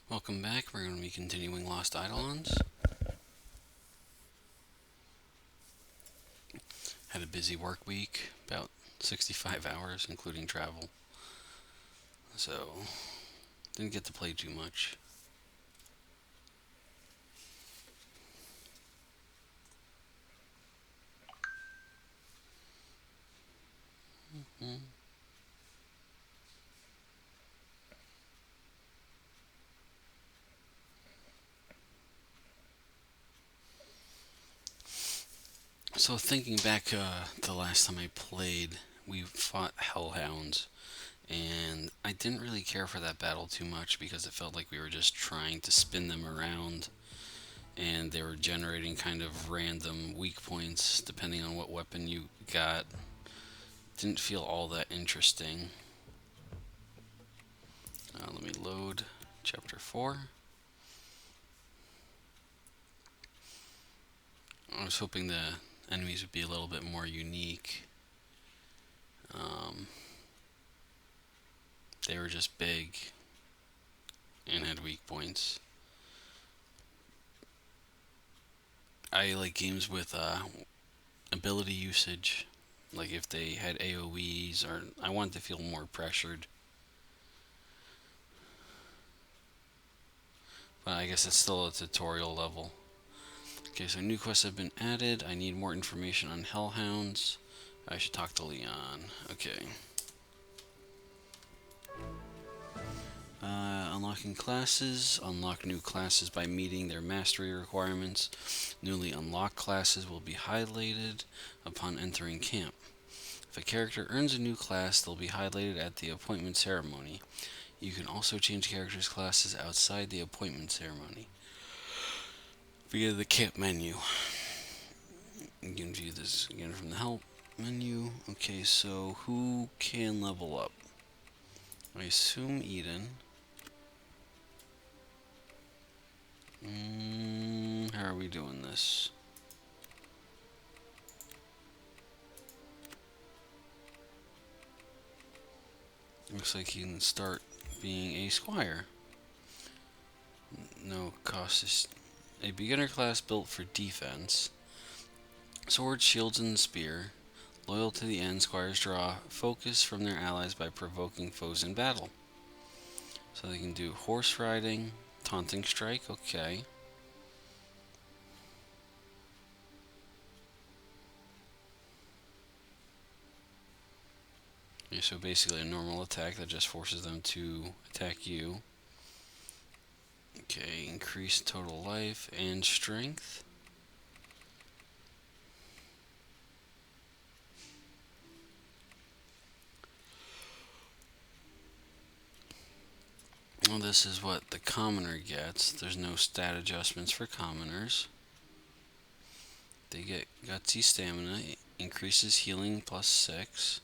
Welcome back. We're going to be continuing Lost Eidolons. Had a busy work week, about 65 hours, including travel. So, didn't get to play too much. Mm-hmm. So, thinking back to the last time I played, we fought Hellhounds, and I didn't really care for that battle too much because it felt like we were just trying to spin them around, and they were generating kind of random weak points depending on what weapon you got. Didn't feel all that interesting. Let me load chapter 4. I was hoping the enemies would be a little bit more unique. Um, they were just big and had weak points. I like games with ability usage, like if they had AoEs, or I wanted to feel more pressured. But I guess it's still a tutorial level. Okay, so new quests have been added. I need more information on Hellhounds. I should talk to Leon. Okay. Unlocking classes. Unlock new classes by meeting their mastery requirements. Newly unlocked classes will be highlighted upon entering camp. If a character earns a new class, they'll be highlighted at the appointment ceremony. You can also change characters' classes outside the appointment ceremony via the camp menu. You can view this again from the help menu. Okay, so who can level up? I assume Eden. How are we doing this? Looks like he can start being a squire. No cost is a beginner class built for defense. Sword, shields, and spear. Loyal to the end, squires draw focus from their allies by provoking foes in battle. So they can do horse riding, taunting strike, okay. Okay, so basically a normal attack that just forces them to attack you. Okay, increase total life and strength. Well, this is what the commoner gets. There's no stat adjustments for commoners. They get gutsy stamina, increases healing +6.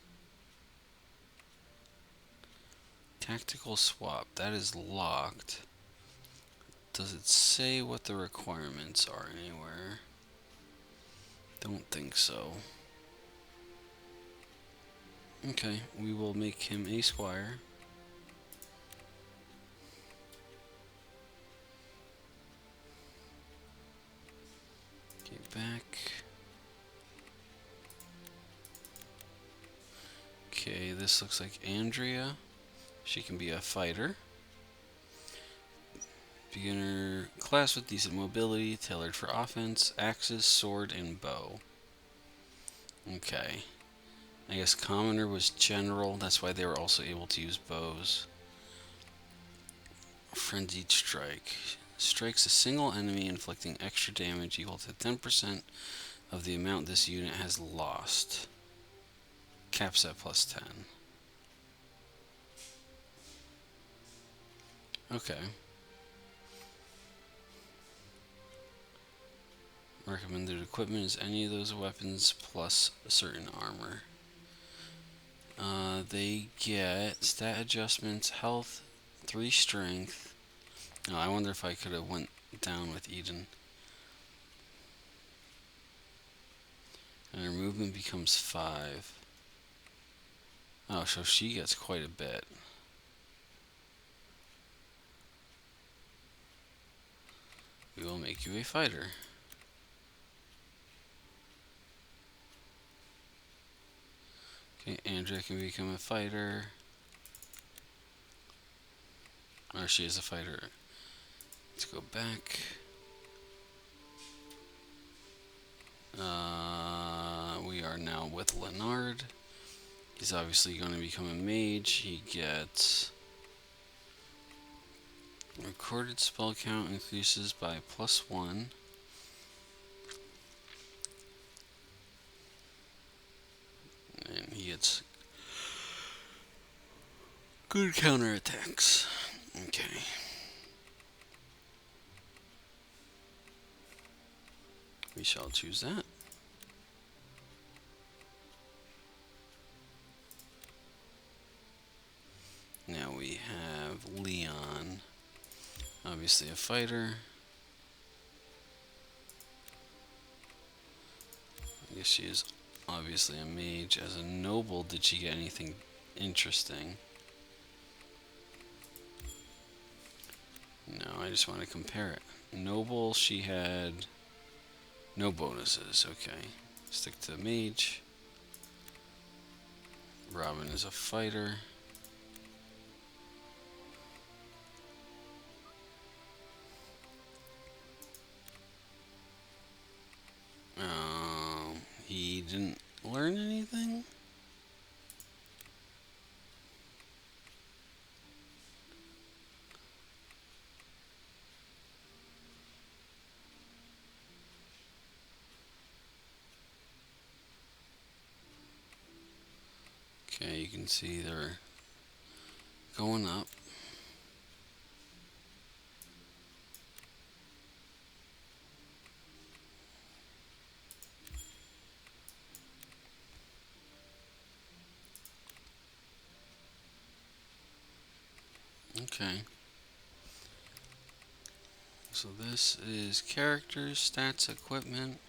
Tactical swap, that is locked. Does it say what the requirements are anywhere? Don't think so. Okay, we will make him a squire. Get back. Okay, this looks like Andrea. She can be a fighter. Beginner class with decent mobility, tailored for offense, axes, sword, and bow. Okay. I guess commoner was general, that's why they were also able to use bows. Frenzied strike. Strikes a single enemy, inflicting extra damage equal to 10% of the amount this unit has lost. Caps at +10. Okay. Recommended equipment is any of those weapons plus a certain armor. They get stat adjustments, health, 3 strength. Oh, I wonder if I could have went down with Eden. And her movement becomes 5. Oh, so she gets quite a bit. We will make you a fighter. Okay, Andrea can become a fighter. Or she is a fighter. Let's go back. We are now with Leonard. He's obviously going to become a mage. He gets recorded spell count increases by +1. And he gets good counterattacks. Okay. We shall choose that. Now we have Leon. Obviously a fighter. I guess she is obviously a mage. As a noble, did she get anything interesting? No, I just want to compare it. Noble, she had no bonuses. Okay. Stick to the mage. Robin is a fighter. He didn't learn anything? Okay, you can see they're going up. Okay. So this is characters, stats, equipment,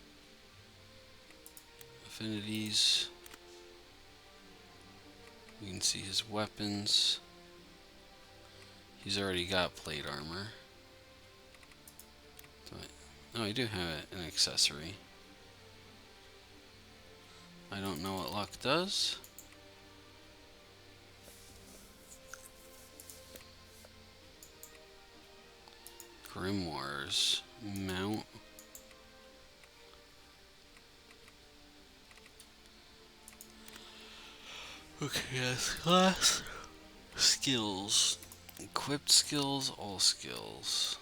affinities. You can see his weapons. He's already got plate armor. Oh, I do have an accessory. I don't know what luck does. Grimoires. Mount. Okay, that's class. Skills. Equipped skills, all skills.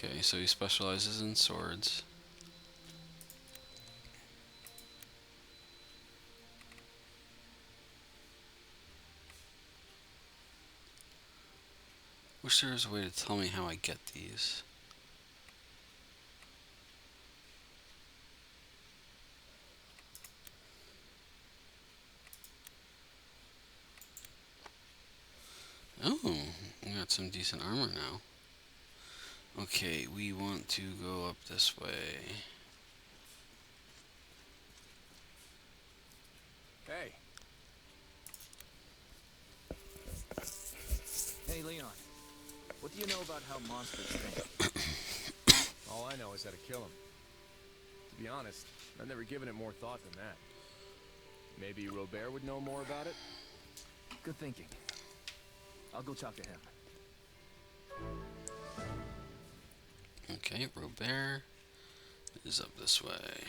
Okay, so he specializes in swords. Wish there was a way to tell me how I get these. Oh, we got some decent armor now. Okay, we want to go up this way. Hey. Hey, Leon. What do you know about how monsters think? All I know is how to kill them. To be honest, I've never given it more thought than that. Maybe Robert would know more about it? Good thinking. I'll go talk to him. Okay, Robert is up this way.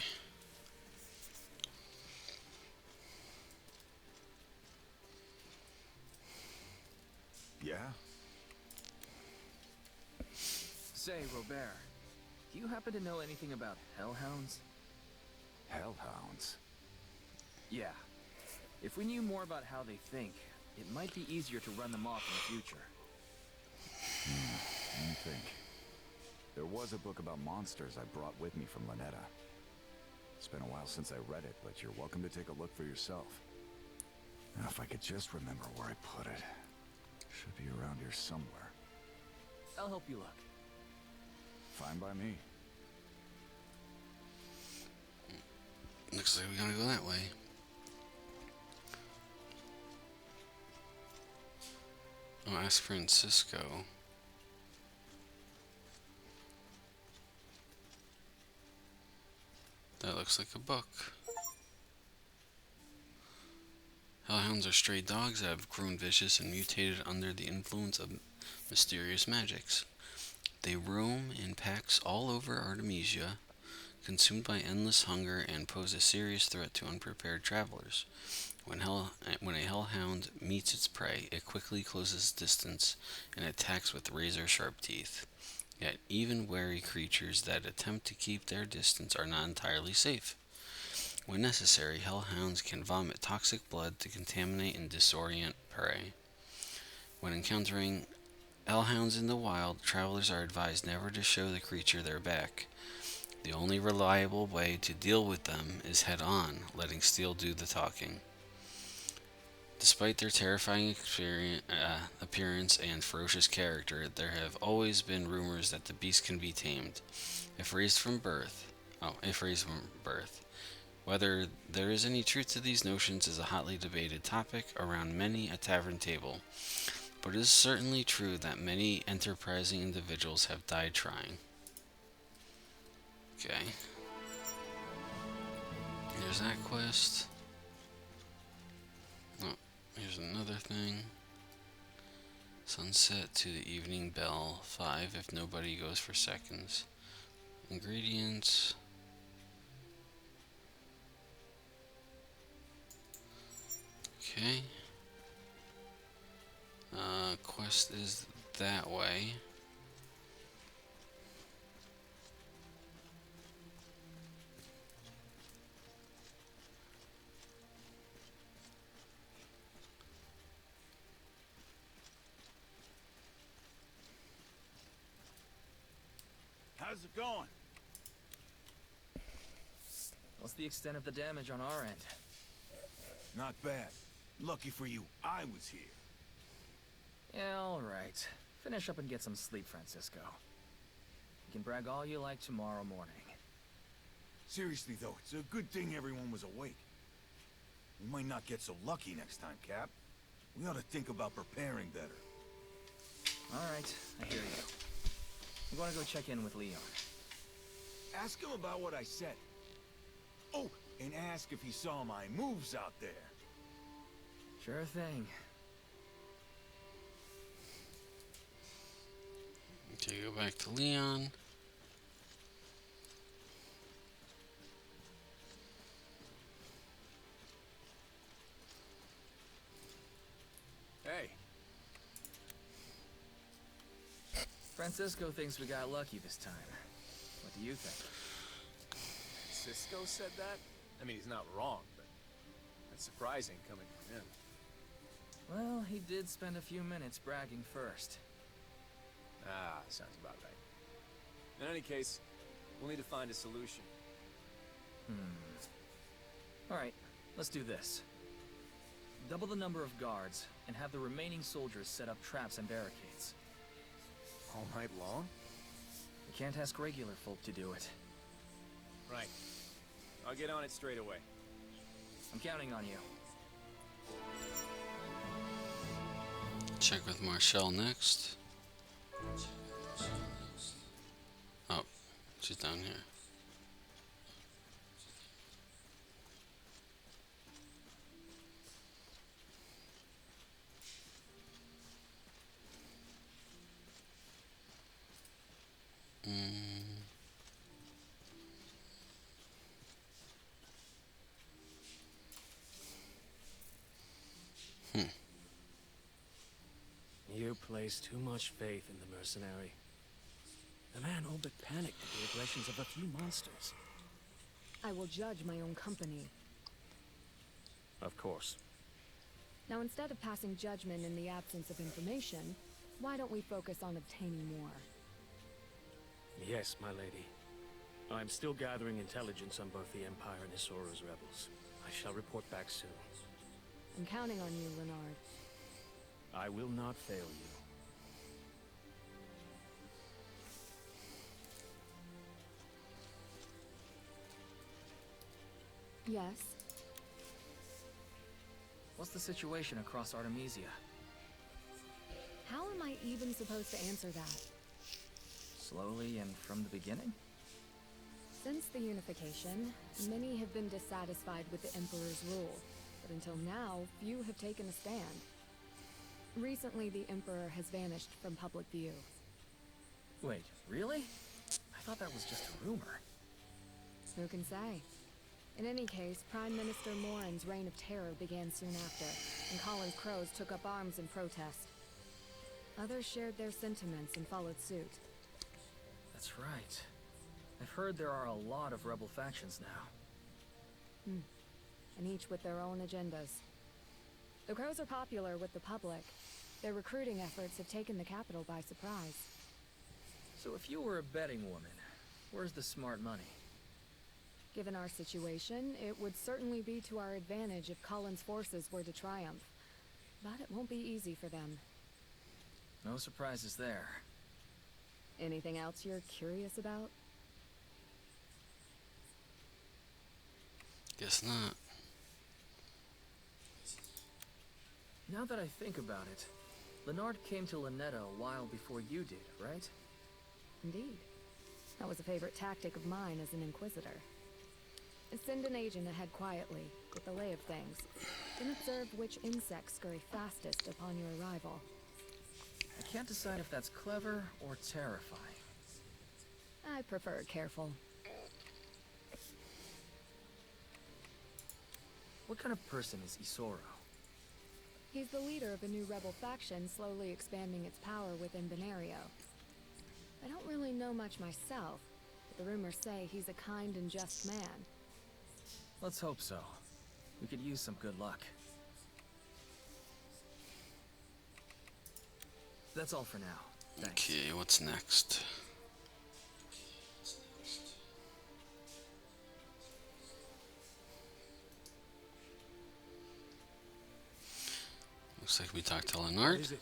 Yeah? Say, Robert, do you happen to know anything about hellhounds? Hellhounds? Yeah. If we knew more about how they think, it might be easier to run them off in the future. Let me think. There was a book about monsters I brought with me from Lynetta. It's been a while since I read it, but you're welcome to take a look for yourself. Now, if I could just remember where I put it. Should be around here somewhere. I'll help you look. Fine by me. Looks like we gotta go that way. Oh, ask Francisco. That looks like a book. Hellhounds are stray dogs that have grown vicious and mutated under the influence of mysterious magics. They roam in packs all over Artemisia, consumed by endless hunger, and pose a serious threat to unprepared travelers. When a hellhound meets its prey, it quickly closes distance and attacks with razor-sharp teeth. Yet even wary creatures that attempt to keep their distance are not entirely safe. When necessary, hellhounds can vomit toxic blood to contaminate and disorient prey. When encountering hellhounds in the wild, travelers are advised never to show the creature their back. The only reliable way to deal with them is head-on, letting steel do the talking. Despite their terrifying appearance and ferocious character, there have always been rumors that the beast can be tamed, if raised from birth. Whether there is any truth to these notions is a hotly debated topic around many a tavern table, but it is certainly true that many enterprising individuals have died trying. Okay. Here's that quest. Oh, here's another thing. Sunset to the evening bell. 5 if nobody goes for seconds. Ingredients. Okay. Quest is that way. How's it going? What's the extent of the damage on our end? Not bad. Lucky for you, I was here. Yeah, alright. Finish up and get some sleep, Francisco. You can brag all you like tomorrow morning. Seriously though, it's a good thing everyone was awake. We might not get so lucky next time, Cap. We ought to think about preparing better. Alright, I hear you. I'm going to go check in with Leon. Ask him about what I said. Oh, and ask if he saw my moves out there. Sure thing. Okay, go back to Leon. Hey, Francisco thinks we got lucky this time. What do you think? Cisco said that? I mean, he's not wrong, but that's surprising coming from him. Well, he did spend a few minutes bragging first. Ah, sounds about right. In any case, we'll need to find a solution. Alright, let's do this. Double the number of guards, and have the remaining soldiers set up traps and barricades. All night long? We can't ask regular folk to do it. Right. I'll get on it straight away. I'm counting on you. Check with Marshall next. Oh, she's down here. You place too much faith in the mercenary. The man all but panicked at the aggressions of a few monsters. I will judge my own company. Of course. Now, instead of passing judgment in the absence of information, why don't we focus on obtaining more? Yes, my lady. I'm still gathering intelligence on both the Empire and Isoro's rebels. I shall report back soon. I'm counting on you, Leonard. I will not fail you. Yes? What's the situation across Artemisia? How am I even supposed to answer that? Slowly and from the beginning? Since the unification, many have been dissatisfied with the Emperor's rule, but until now, few have taken a stand. Recently, the Emperor has vanished from public view. Wait, really? I thought that was just a rumor. Who can say? In any case, Prime Minister Morin's reign of terror began soon after, and Colin's crows took up arms in protest. Others shared their sentiments and followed suit. That's right. I've heard there are a lot of rebel factions now. And each with their own agendas. The crows are popular with the public. Their recruiting efforts have taken the capital by surprise. So if you were a betting woman, where's the smart money? Given our situation, it would certainly be to our advantage if Colin's forces were to triumph. But it won't be easy for them. No surprises there. Anything else you're curious about? Guess not. Now that I think about it, Leonard came to Lanetta a while before you did, right? Indeed. That was a favorite tactic of mine as an Inquisitor. Send an agent ahead quietly, get the lay of things, then observe which insects scurry fastest upon your arrival. I can't decide if that's clever or terrifying. I prefer careful. What kind of person is Isoro? He's the leader of a new rebel faction slowly expanding its power within Benario. I don't really know much myself, but the rumors say he's a kind and just man. Let's hope so. We could use some good luck. That's all for now. Thanks. Okay, what's next? Looks like we talked to What Leonard. is it?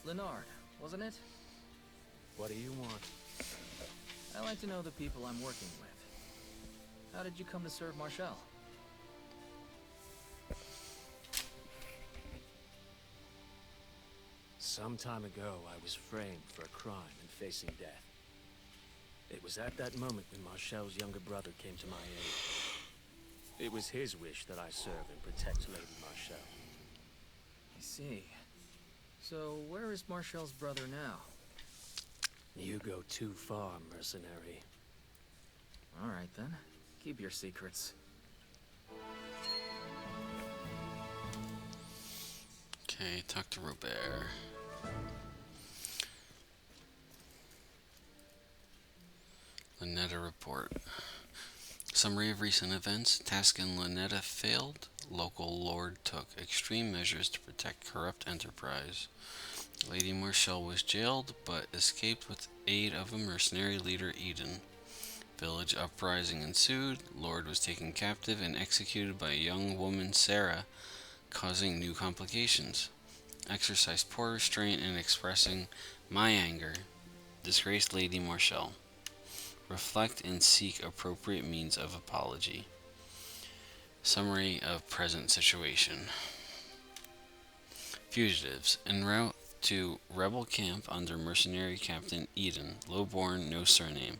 Leonard, wasn't it? What do you want? I like to know the people I'm working with. How did you come to serve Marshall? Some time ago, I was framed for a crime and facing death. It was at that moment when Marshall's younger brother came to my aid. It was his wish that I serve and protect Lady Marshall. I see. So, where is Marshall's brother now? You go too far, mercenary. All right, then. Keep your secrets. Okay, talk to Robert. Lanetta report. Summary of recent events. Task in Lanetta failed. Local lord took extreme measures to protect corrupt enterprise. Lady Marshall was jailed, but escaped with aid of a mercenary leader, Eden. Village uprising ensued. Lord was taken captive and executed by a young woman, Sarah, causing new complications. Exercised poor restraint in expressing my anger. Disgraced Lady Marshall. Reflect and seek appropriate means of apology. Summary of present situation. Fugitives en route to rebel camp under mercenary captain Eden, lowborn, no surname.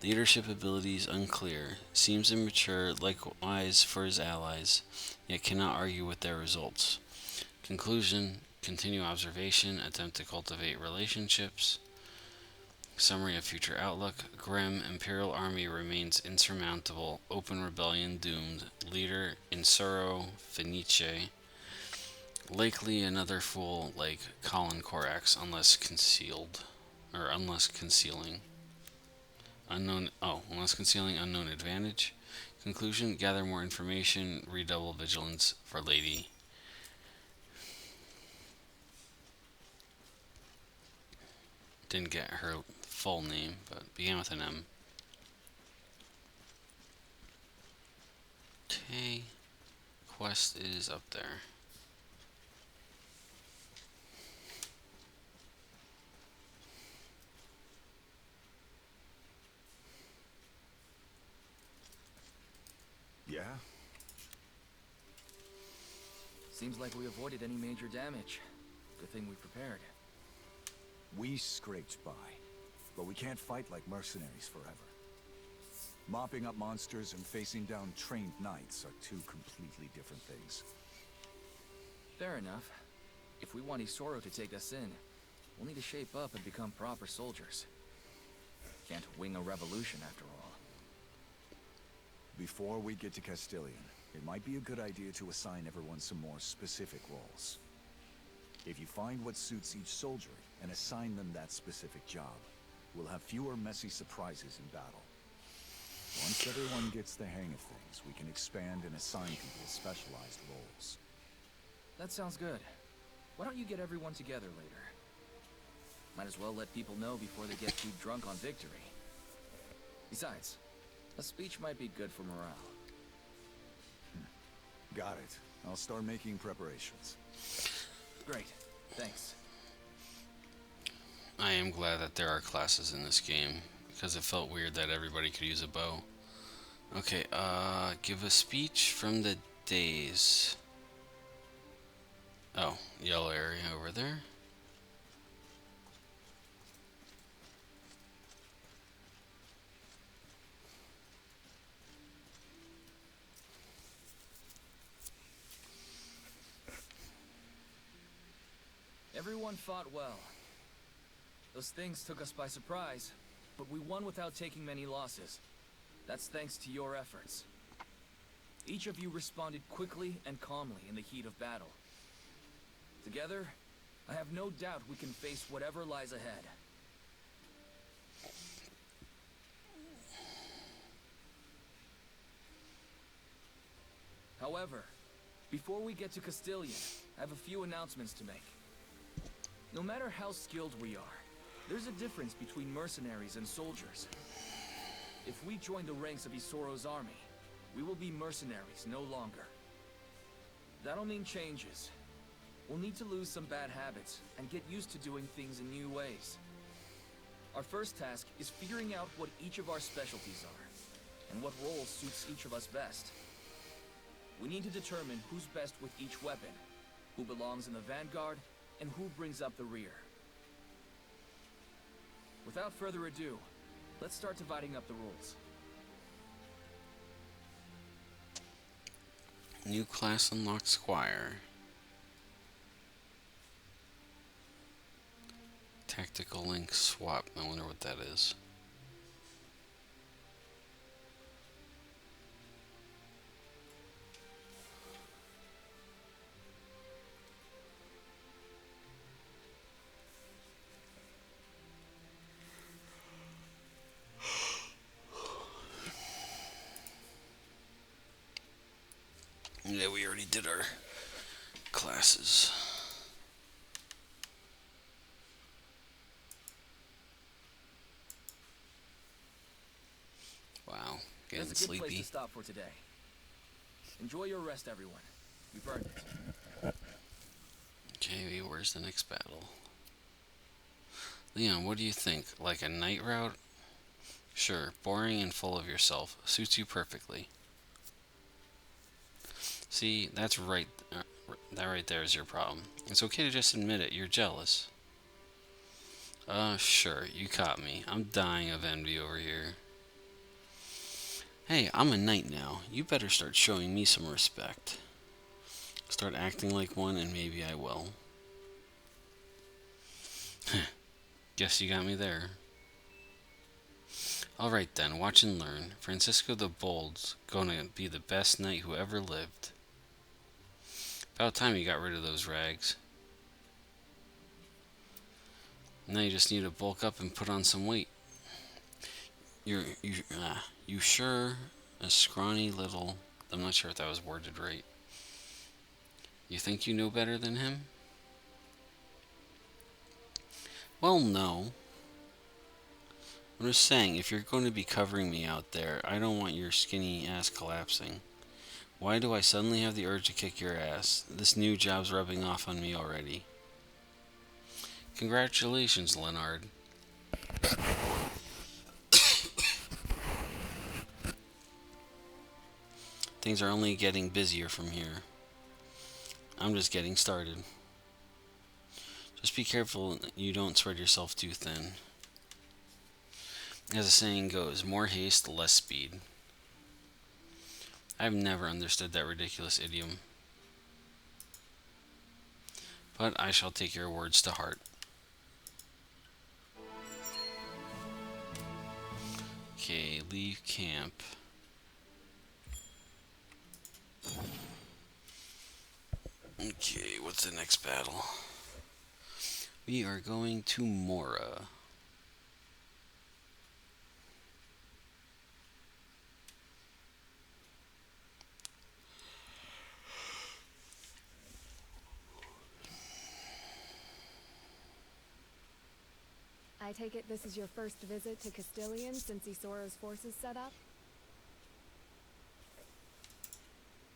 Leadership abilities unclear, seems immature, likewise for his allies, yet cannot argue with their results. Conclusion, continue observation, attempt to cultivate relationships. Summary of future outlook. Grim, Imperial army remains insurmountable, open rebellion doomed, leader Insuro Fenice. Likely another fool like Colin Corax, unless concealing unknown advantage. Conclusion, gather more information, redouble vigilance for Lady. Didn't get her full name, but began with an M. Okay. quest is up there. Yeah? Seems like we avoided any major damage. Good thing we prepared. We scraped by, but we can't fight like mercenaries forever. Mopping up monsters and facing down trained knights are two completely different things. Fair enough. If we want Isoro to take us in, we'll need to shape up and become proper soldiers. Can't wing a revolution after all. Before we get to Castilian, it might be a good idea to assign everyone some more specific roles. If you find what suits each soldier and assign them that specific job, we'll have fewer messy surprises in battle. Once everyone gets the hang of things, we can expand and assign people specialized roles. That sounds good. Why don't you get everyone together later? Might as well let people know before they get too drunk on victory. Besides, a speech might be good for morale. Got it. I'll start making preparations. Great. Thanks. I am glad that there are classes in this game, because it felt weird that everybody could use a bow. Okay, give a speech from the days. Oh, yellow area over there. Everyone fought well. Those things took us by surprise, but we won without taking many losses. That's thanks to your efforts. Each of you responded quickly and calmly in the heat of battle. Together, I have no doubt we can face whatever lies ahead. However, before we get to Castilian, I have a few announcements to make. No matter how skilled we are, there's a difference between mercenaries and soldiers. If we join the ranks of Isoro's army, we will be mercenaries no longer. That'll mean changes. We'll need to lose some bad habits and get used to doing things in new ways. Our first task is figuring out what each of our specialties are, and what role suits each of us best. We need to determine who's best with each weapon, who belongs in the vanguard, and who brings up the rear. Without further ado, let's start dividing up the roles. New class unlocked, Squire. Tactical link swap. I wonder what that is. Yeah, we already did our classes. Wow, getting That's a good place sleepy. to stop for today. Enjoy your rest, everyone. You've earned it. Okay, where's the next battle? Leon, what do you think? Like a night route? Sure, boring and full of yourself. Suits you perfectly. See, that's right. That right there is your problem. It's okay to just admit it. You're jealous. Sure, you caught me. I'm dying of envy over here. Hey, I'm a knight now. You better start showing me some respect. Start acting like one, and maybe I will. Guess you got me there. Alright then, watch and learn. Francisco the Bold's gonna be the best knight who ever lived. About time you got rid of those rags. Now you just need to bulk up and put on some weight. You sure a scrawny little... I'm not sure if that was worded right. You think you know better than him? Well, no. I'm just saying, if you're going to be covering me out there, I don't want your skinny ass collapsing. Why do I suddenly have the urge to kick your ass? This new job's rubbing off on me already. Congratulations, Leonard. Things are only getting busier from here. I'm just getting started. Just be careful you don't spread yourself too thin. As the saying goes, more haste, less speed. I've never understood that ridiculous idiom. But I shall take your words to heart. Okay, leave camp. Okay, what's the next battle? We are going to Mora. I take it this is your first visit to Castilian since Isoro's forces set up?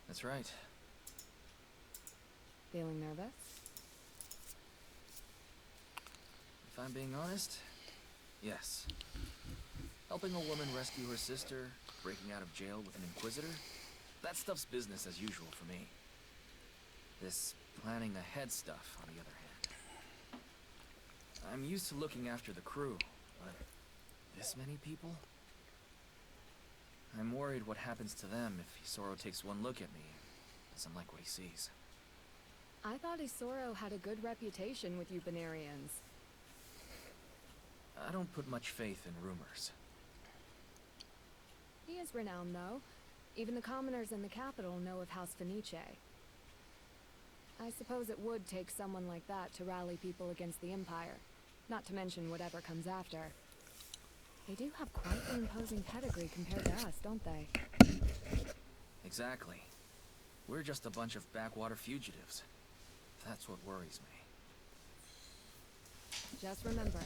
That's right. Feeling nervous? If I'm being honest, yes. Helping a woman rescue her sister, breaking out of jail with an inquisitor, that stuff's business as usual for me. This planning ahead stuff, on the other hand. I'm used to looking after the crew, but this many people? I'm worried what happens to them if Isoro takes one look at me and doesn't like what he sees. I thought Isoro had a good reputation with you Benarians. I don't put much faith in rumors. He is renowned, though. Even the commoners in the capital know of House Fenice. I suppose it would take someone like that to rally people against the Empire. Not to mention whatever comes after. They do have quite an imposing pedigree compared to us, don't they? Exactly. We're just a bunch of backwater fugitives. That's what worries me. Just remember,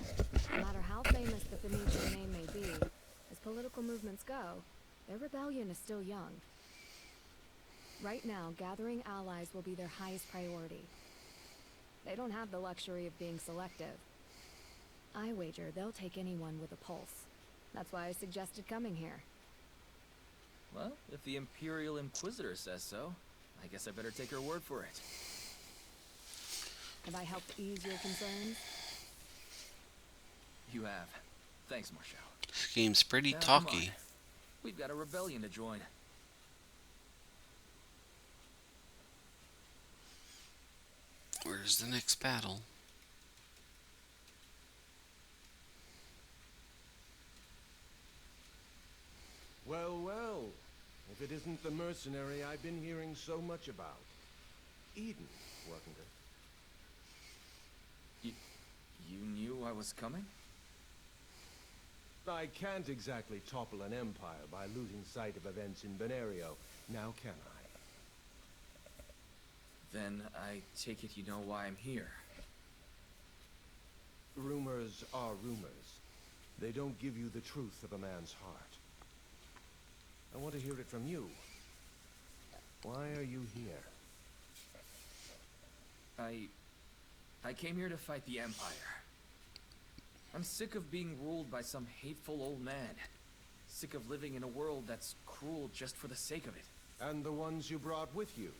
no matter how famous the Phoenician name may be, as political movements go, their rebellion is still young. Right now, gathering allies will be their highest priority. They don't have the luxury of being selective. I wager they'll take anyone with a pulse. That's why I suggested coming here. Well, if the Imperial Inquisitor says so, I guess I better take her word for it. Have I helped ease your concerns? You have. Thanks, Marshal. This game's pretty Now, come talky. on. We've got a rebellion to join. Where's the next battle? Well, well. If it isn't the mercenary I've been hearing so much about. Eden, wasn't it? You knew I was coming? I can't exactly topple an empire by losing sight of events in Benario, now can I? Then I take it you know why I'm here. Rumors are rumors. They don't give you the truth of a man's heart. I want to hear it from you. Why are you here? I came here to fight the Empire. I'm sick of being ruled by some hateful old man. Sick of living in a world that's cruel just for the sake of it. And the ones you brought with you?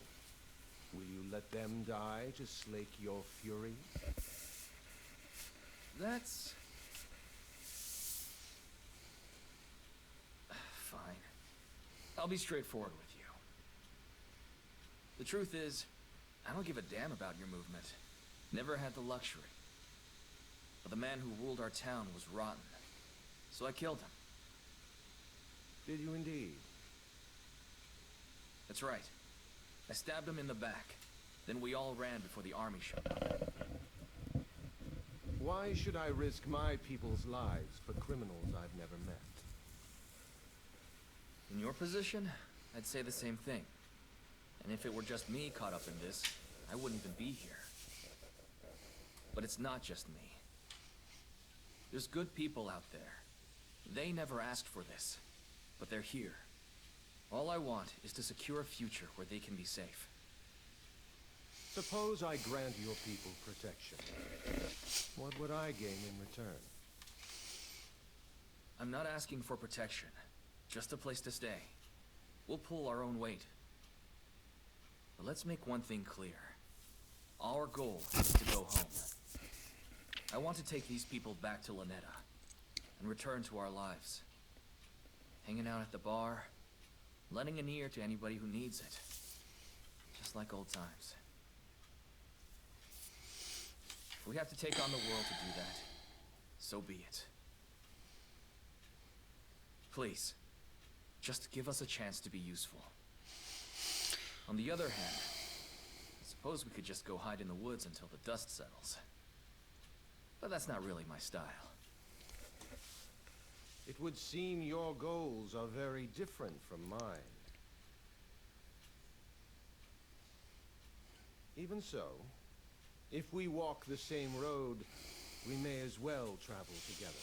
Will you let them die to slake your fury? That's... fine. I'll be straightforward with you. The truth is, I don't give a damn about your movement. Never had the luxury. But the man who ruled our town was rotten. So I killed him. Did you indeed? That's right. I stabbed him in the back. Then we all ran before the army showed up. Why should I risk my people's lives for criminals I've never met? In your position, I'd say the same thing. And if it were just me caught up in this, I wouldn't even be here. But it's not just me. There's good people out there. They never asked for this, but they're here. All I I want is to secure a future where they can be safe. Suppose I grant your people protection. What would I gain in return? I'm not asking for protection, just a place to stay. We'll pull our own weight. But let's make one thing clear. Our goal is to go home. I want to take these people back to Lanetta and return to our lives. Hanging out at the bar, lending an ear to anybody who needs it. Just like old times. If we have to take on the world to do that, so be it. Please, just give us a chance to be useful. On the other hand, I suppose we could just go hide in the woods until the dust settles. But that's not really my style. It would seem your goals are very different from mine. Even so, if we walk the same road, we may as well travel together.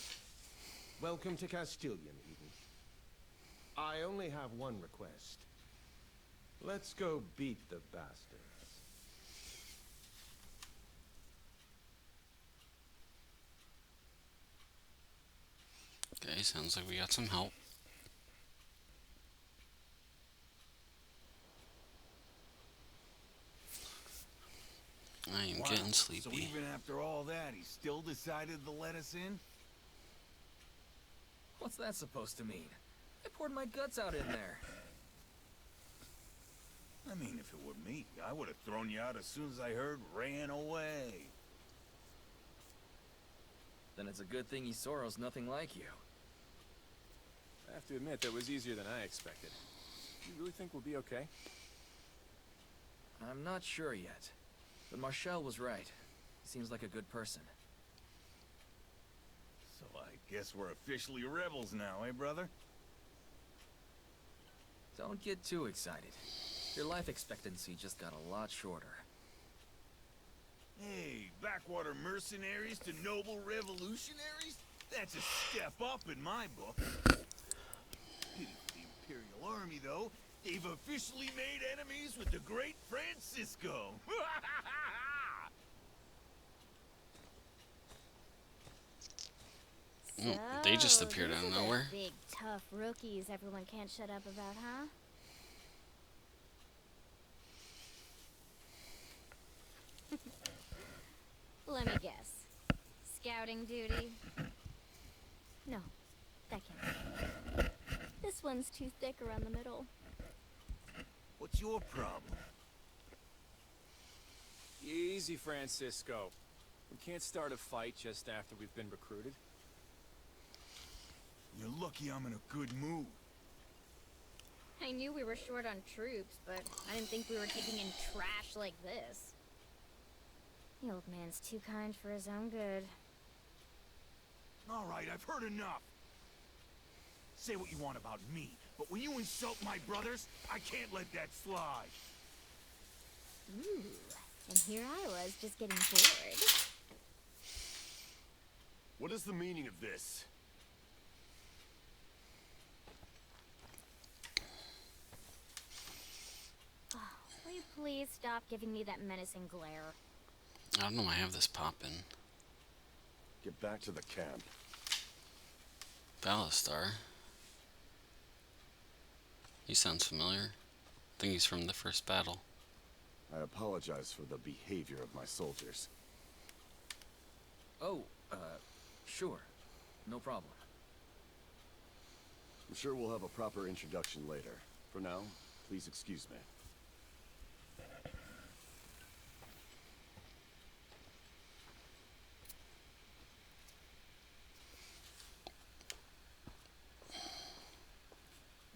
Welcome to Castilian, Eden. I only have one request. Let's go beat the bastards. Okay, sounds like we got some help. I am getting So sleepy. even after all that, he still decided to let us in? What's that supposed to mean? I poured my guts out in there. I mean, if it were me, I would have thrown you out as soon as I heard ran away. Then it's a good thing Isoro's nothing like you. I have to admit, that was easier than I expected. You really think we'll be okay? I'm not sure yet. But Marshall was right. He seems like a good person. So I guess we're officially rebels now, eh, brother? Don't get too excited. Your life expectancy just got a lot shorter. Hey, backwater mercenaries to noble revolutionaries? That's a step up in my book. Pity for the Imperial Army, though. They've officially made enemies with the great Francisco. They just So, appeared these out of are the nowhere. Big tough rookies everyone can't shut up about, huh? Let me guess. Scouting duty? No, that can't be. This one's too thick around the middle. What's your problem? Easy, Francisco. We can't start a fight just after we've been recruited. You're lucky I'm in a good mood. I knew we were short on troops, but I didn't think we were taking in trash like this. The old man's too kind for his own good. All right, I've heard enough. Say what you want about me, but when you insult my brothers, I can't let that slide. Ooh, and here I was just getting bored. What is the meaning of this? Will you please stop giving me that menacing glare? I don't know. I have this poppin'. Get back to the camp. Ballastar. He sounds familiar. I think he's from the first battle. I apologize for the behavior of my soldiers. Oh, sure. No problem. I'm sure we'll have a proper introduction later. For now, please excuse me.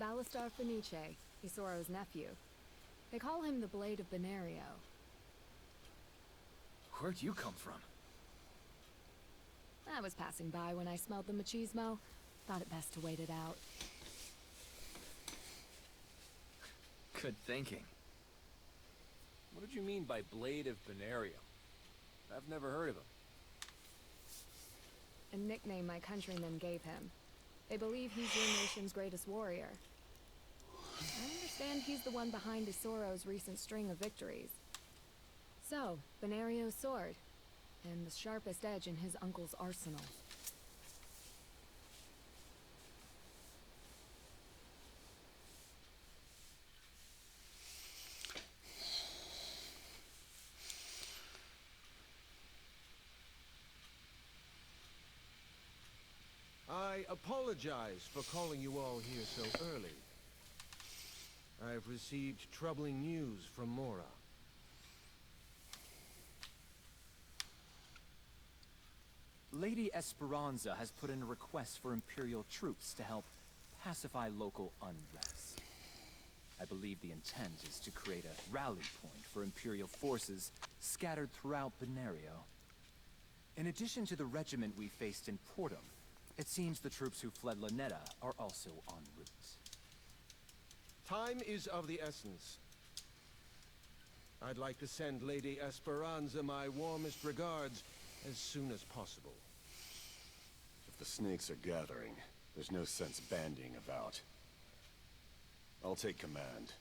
Ballastar Fenice, Isoro's nephew. They call him the Blade of Benario. Where'd you come from? I was passing by when I smelled the machismo. Thought it best to wait it out. Good thinking. What did you mean by Blade of Benario? I've never heard of him. A nickname my countrymen gave him. They believe he's your nation's greatest warrior. I And he's the one behind Isoro's recent string of victories. So, Benario's sword, and the sharpest edge in his uncle's arsenal. I apologize for calling you all here so early. I've received troubling news from Mora. Lady Esperanza has put in a request for Imperial troops to help pacify local unrest. I believe the intent is to create a rally point for Imperial forces scattered throughout Benario. In addition to the regiment we faced in Portum, it seems the troops who fled Lanetta are also en route. Time is of the essence. I'd like to send Lady Esperanza my warmest regards as soon as possible. If the snakes are gathering, there's no sense bandying about. I'll take command.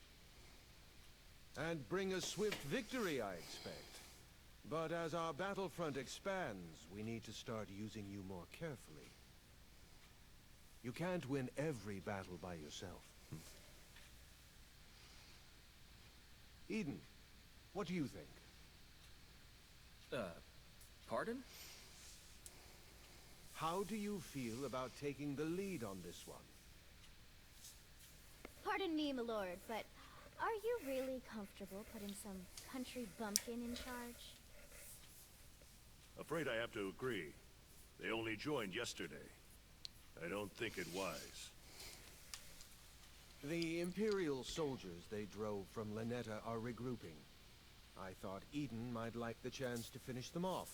And bring a swift victory, I expect. But as our battlefront expands, we need to start using you more carefully. You can't win every battle by yourself. Eden, what do you think? Pardon? How do you feel about taking the lead on this one? Pardon me, my lord, but are you really comfortable putting some country bumpkin in charge? Afraid I have to agree. They only joined yesterday. I don't think it wise. The Imperial soldiers they drove from Lanetta are regrouping. I thought Eden might like the chance to finish them off.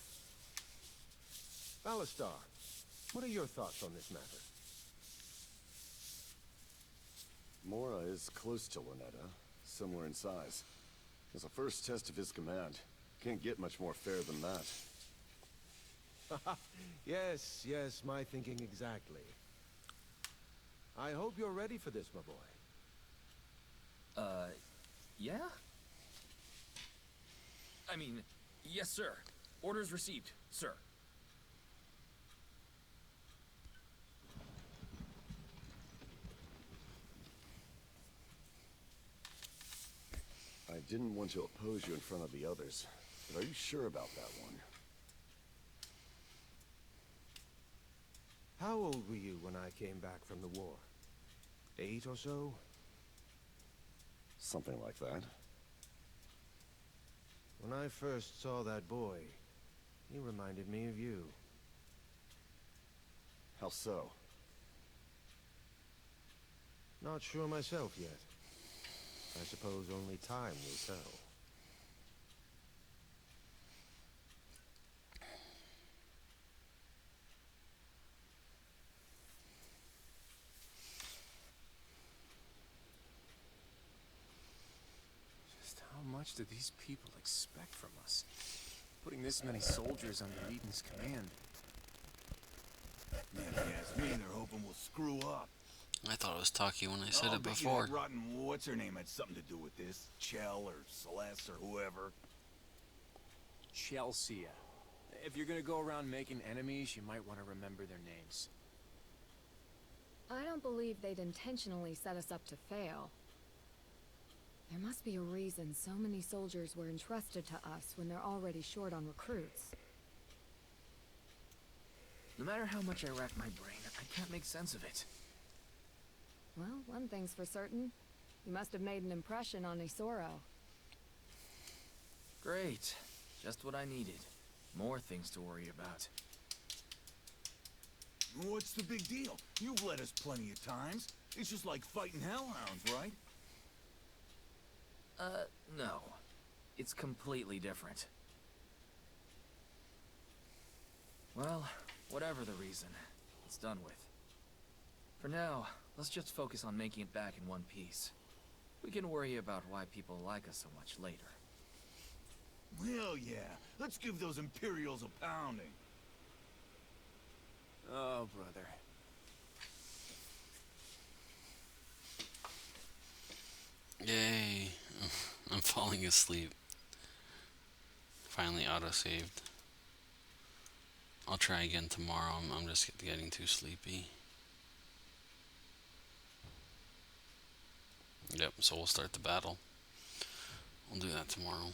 Alistar, what are your thoughts on this matter? Mora is close to Lanetta, similar in size. As a first test of his command, can't get much more fair than that. Yes, my thinking exactly. I hope you're ready for this, my boy. Yeah? I mean, yes, sir. Orders received, sir. I didn't want to oppose you in front of the others, but are you sure about that one? How old were you when I came back from the war? 8 or so? Something like that. When I first saw that boy, he reminded me of you. How so? Not sure myself yet. I suppose only time will tell. Just how much do these people expect from us? Putting this many soldiers under Eden's command. Man, if you ask me, they're hoping we'll screw up. I thought it was Taki when I said I'll it bet you before. that rotten what's-her-name had something to do with this. Chell or Celeste or whoever. Chelsea. If you're gonna go around making enemies, you might want to remember their names. I don't believe they'd intentionally set us up to fail. There must be a reason so many soldiers were entrusted to us when they're already short on recruits. No matter how much I rack my brain, I can't make sense of it. Well, one thing's for certain. You must have made an impression on Isoro. Great. Just what I needed. More things to worry about. What's the big deal? You've led us plenty of times. It's just like fighting hellhounds, right? No. It's completely different. Well, whatever the reason, it's done with. For now, let's just focus on making it back in one piece. We can worry about why people like us so much later. Hell yeah. Let's give those Imperials a pounding. Oh, brother. Yeah, falling asleep. Finally auto-saved. I'll try again tomorrow. I'm just getting too sleepy. Yep, so we'll start the battle. We'll do that tomorrow.